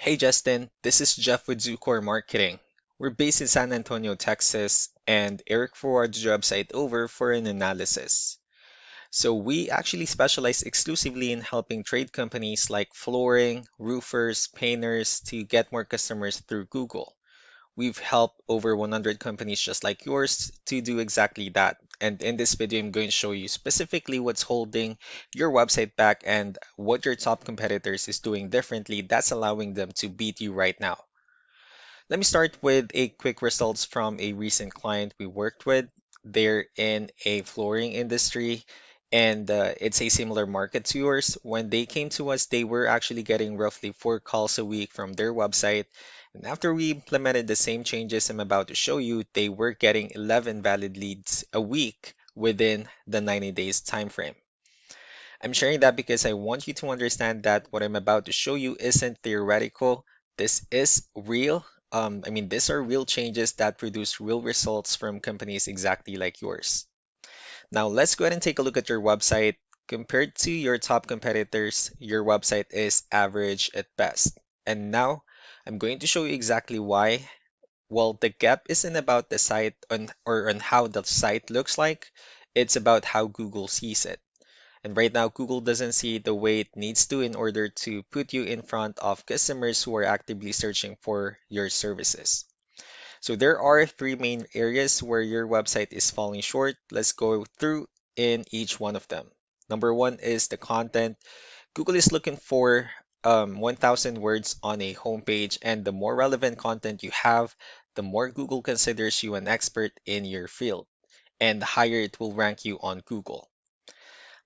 Hey Justin, this is Jeff with Zucore Marketing. We're based in San Antonio, Texas, and Eric forwarded the website over for an analysis. So we actually specialize exclusively in helping trade companies like flooring, roofers, painters to get more customers through Google. We've helped over 100 companies just like yours to do exactly that. And in this video, I'm going to show you specifically what's holding your website back and what your top competitors is doing differently that's allowing them to beat you right now. Let me start with a quick results from a recent client we worked with. They're in a flooring industry and it's a similar market to yours. When they came to us, they were actually getting roughly 4 calls a week from their website. And after we implemented the same changes I'm about to show you, they were getting 11 valid leads a week within the 90 days time frame. I'm sharing that because I want you to understand that what I'm about to show you isn't theoretical. This is real. These are real changes that produce real results from companies exactly like yours. Now, let's go ahead and take a look at your website. Compared to your top competitors, your website is average at best. And now, I'm going to show you exactly why. Well, the gap isn't about the site on how the site looks like. It's about how Google sees it. And right now, Google doesn't see it the way it needs to in order to put you in front of customers who are actively searching for your services. So there are three main areas where your website is falling short. Let's go through in each one of them. Number one is the content. Google is looking for 1,000 words on a homepage, and the more relevant content you have, the more Google considers you an expert in your field, and the higher it will rank you on Google.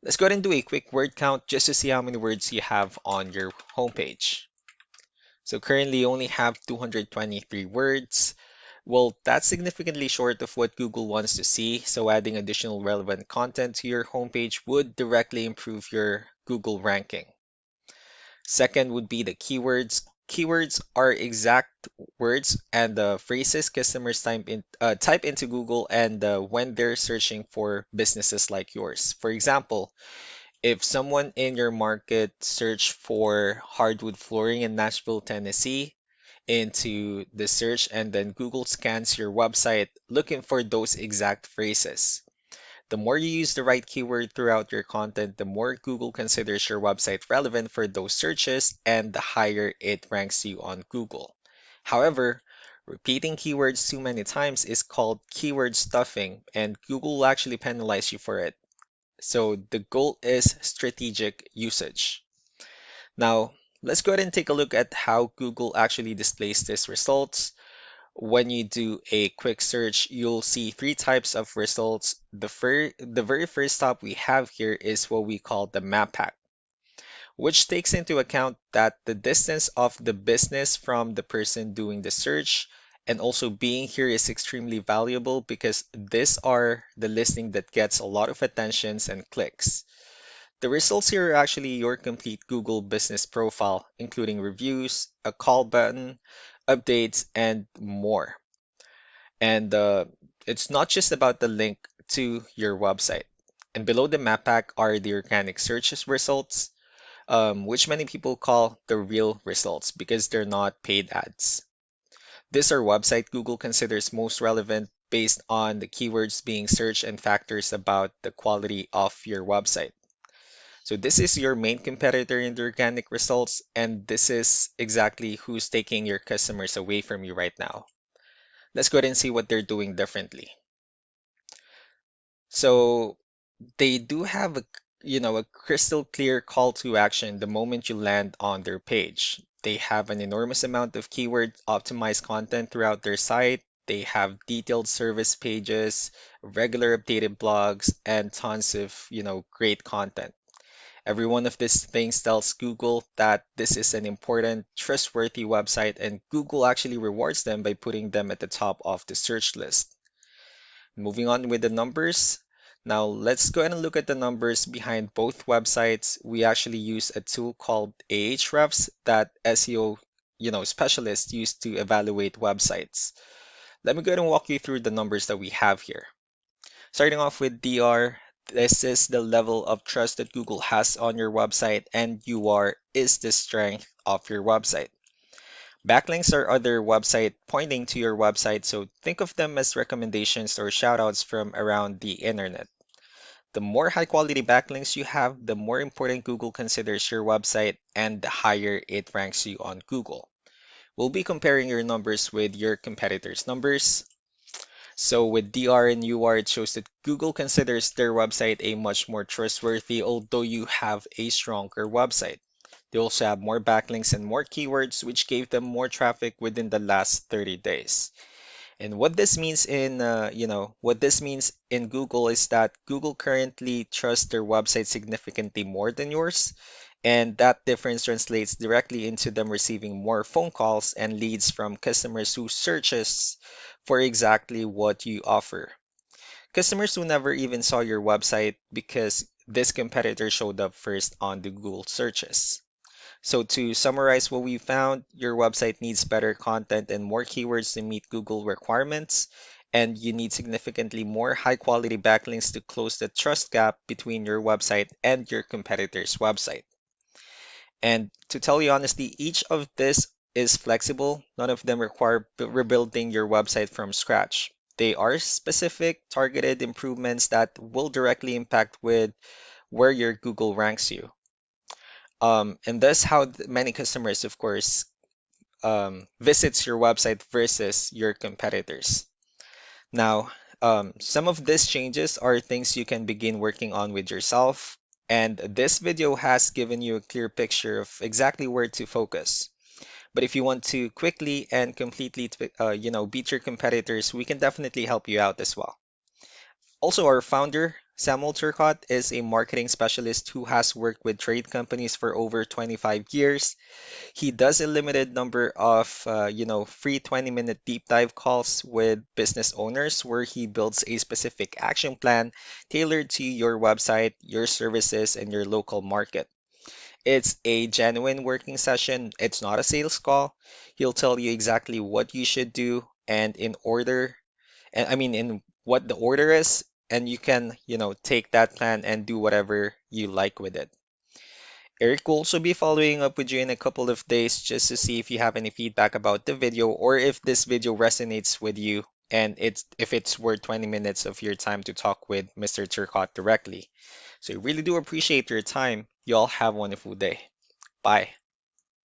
Let's go ahead and do a quick word count just to see how many words you have on your homepage. So currently you only have 223 words. Well, that's significantly short of what Google wants to see, so adding additional relevant content to your homepage would directly improve your Google ranking. Second would be the keywords. Keywords are exact words and phrases customers type into Google and when they're searching for businesses like yours. For example, if someone in your market search for hardwood flooring in Nashville, Tennessee into the search and then Google scans your website looking for those exact phrases. The more you use the right keyword throughout your content, the more Google considers your website relevant for those searches and the higher it ranks you on Google. However, repeating keywords too many times is called keyword stuffing, and Google will actually penalize you for it. So the goal is strategic usage. Now, let's go ahead and take a look at how Google actually displays these results. When you do a quick search, you'll see three types of results. The very first tab we have here is what we call the map pack, which takes into account that the distance of the business from the person doing the search and also being here is extremely valuable because these are the listing that gets a lot of attentions and clicks. The results here are actually your complete Google business profile, including reviews, a call button, updates, and more. And it's not just about the link to your website. And below the map pack are the organic searches results, which many people call the real results because they're not paid ads. These are website Google considers most relevant based on the keywords being searched and factors about the quality of your website. So this is your main competitor in the organic results, and this is exactly who's taking your customers away from you right now. Let's go ahead and see what they're doing differently. So they do have a crystal clear call to action the moment you land on their page. They have an enormous amount of keyword optimized content throughout their site. They have detailed service pages, regular updated blogs, and tons of, great content. Every one of these things tells Google that this is an important, trustworthy website, and Google actually rewards them by putting them at the top of the search list. Moving on with the numbers. Now, let's go ahead and look at the numbers behind both websites. We actually use a tool called Ahrefs that SEO, specialists use to evaluate websites. Let me go ahead and walk you through the numbers that we have here. Starting off with DR, this is the level of trust that Google has on your website, and UR is the strength of your website. Backlinks are other website pointing to your website, so think of them as recommendations or shoutouts from around the internet. The more high quality backlinks you have, the more important Google considers your website and the higher it ranks you on Google. We'll be comparing your numbers with your competitors' numbers. So with DR and UR, it shows that Google considers their website a much more trustworthy, although you have a stronger website. They also have more backlinks and more keywords, which gave them more traffic within the last 30 days. And what this means in Google is that Google currently trusts their website significantly more than yours. And that difference translates directly into them receiving more phone calls and leads from customers who searches for exactly what you offer. Customers who never even saw your website because this competitor showed up first on the Google searches. So to summarize what we found, your website needs better content and more keywords to meet Google requirements, and you need significantly more high quality backlinks to close the trust gap between your website and your competitor's website. And to tell you honestly, each of this is flexible. None of them require rebuilding your website from scratch. They are specific, targeted improvements that will directly impact with where your Google ranks you. And that's how many customers, of course, visits your website versus your competitors. Now, some of these changes are things you can begin working on with yourself, and this video has given you a clear picture of exactly where to focus. But if you want to quickly and completely, beat your competitors, we can definitely help you out as well. Also, our founder, Samuel Turcott, is a marketing specialist who has worked with trade companies for over 25 years. He does a limited number of, free 20-minute deep dive calls with business owners where he builds a specific action plan tailored to your website, your services, and your local market. It's a genuine working session. It's not a sales call. He'll tell you exactly what you should do and in what the order is, and you can, take that plan and do whatever you like with it. Eric will also be following up with you in a couple of days just to see if you have any feedback about the video or if this video resonates with you and if it's worth 20 minutes of your time to talk with Mr. Turcott directly. So I really do appreciate your time. You all have a wonderful day. Bye.